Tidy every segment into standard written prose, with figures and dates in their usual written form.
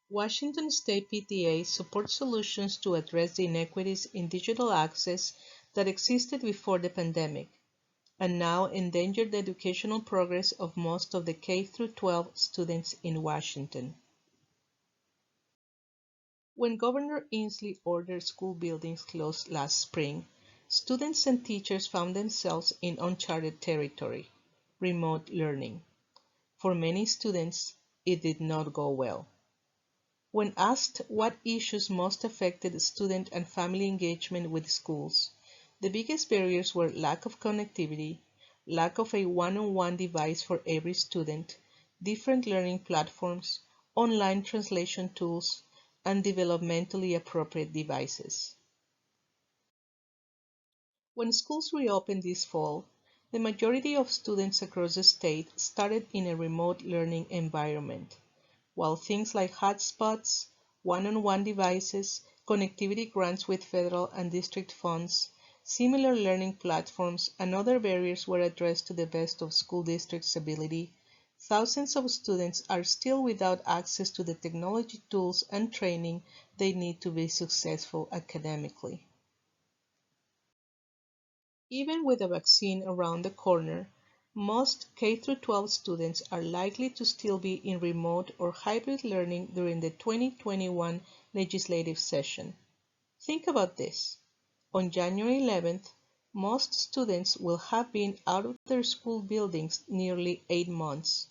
Washington State PTA supports solutions to address the inequities in digital access that existed before the pandemic and now endanger the educational progress of most of the K-12 students in Washington. When Governor Inslee ordered school buildings closed last spring, students and teachers found themselves in uncharted territory, remote learning. For many students, it did not go well. When asked what issues most affected student and family engagement with schools, the biggest barriers were lack of connectivity, lack of a one-on-one device for every student, different learning platforms, online translation tools, and developmentally appropriate devices. When schools reopened this fall, the majority of students across the state started in a remote learning environment, while things like hotspots, one-on-one devices, connectivity grants with federal and district funds, similar learning platforms, and other barriers were addressed to the best of school districts' ability, thousands of students are still without access to the technology tools and training they need to be successful academically. Even with a vaccine around the corner, most K-12 students are likely to still be in remote or hybrid learning during the 2021 legislative session. Think about this. On January 11th, most students will have been out of their school buildings nearly 8 months,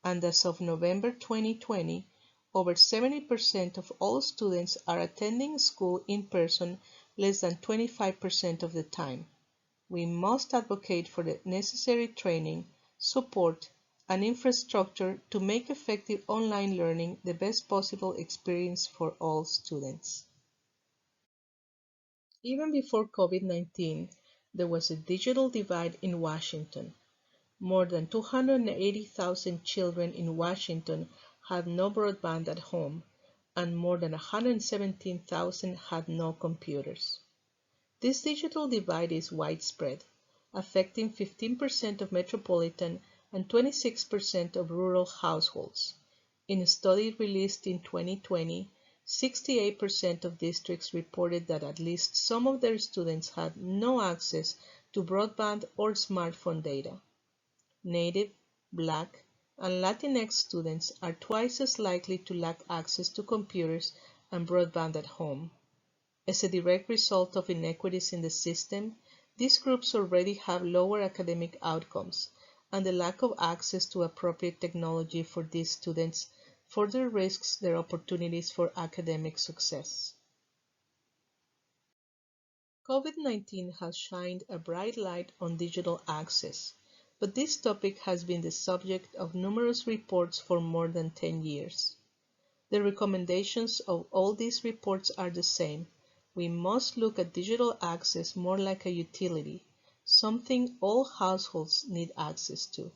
and as of November 2020, over 70% of all students are attending school in person less than 25% of the time. We must advocate for the necessary training, support, and infrastructure to make effective online learning the best possible experience for all students. Even before COVID-19, there was a digital divide in Washington. More than 280,000 children in Washington had no broadband at home, and more than 117,000 had no computers. This digital divide is widespread, affecting 15% of metropolitan and 26% of rural households. In a study released in 2020, 68% of districts reported that at least some of their students had no access to broadband or smartphone data. Native, Black, and Latinx students are twice as likely to lack access to computers and broadband at home. As a direct result of inequities in the system, these groups already have lower academic outcomes, and the lack of access to appropriate technology for these students further risks their opportunities for academic success. COVID-19 has shined a bright light on digital access, but this topic has been the subject of numerous reports for more than 10 years. The recommendations of all these reports are the same. We must look at digital access more like a utility, something all households need access to.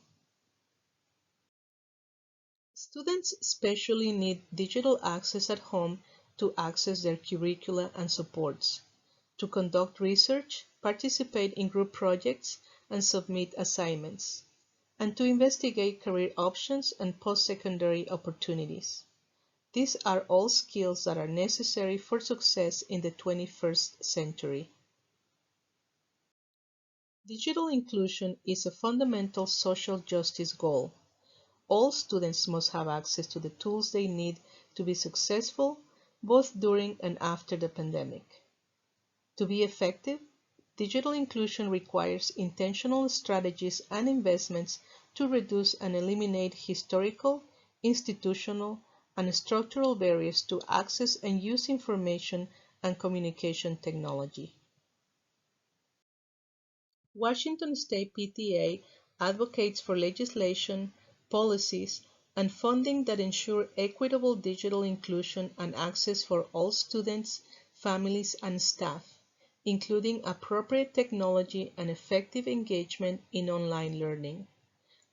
Students especially need digital access at home to access their curricula and supports, to conduct research, participate in group projects, and submit assignments, and to investigate career options and post-secondary opportunities. These are all skills that are necessary for success in the 21st century. Digital inclusion is a fundamental social justice goal. All students must have access to the tools they need to be successful, both during and after the pandemic. To be effective, digital inclusion requires intentional strategies and investments to reduce and eliminate historical, institutional, and structural barriers to access and use information and communication technology. Washington State PTA advocates for legislation, policies, and funding that ensure equitable digital inclusion and access for all students, families, and staff, including appropriate technology and effective engagement in online learning.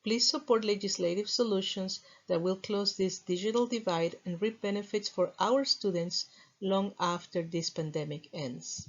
Please support legislative solutions that will close this digital divide and reap benefits for our students long after this pandemic ends.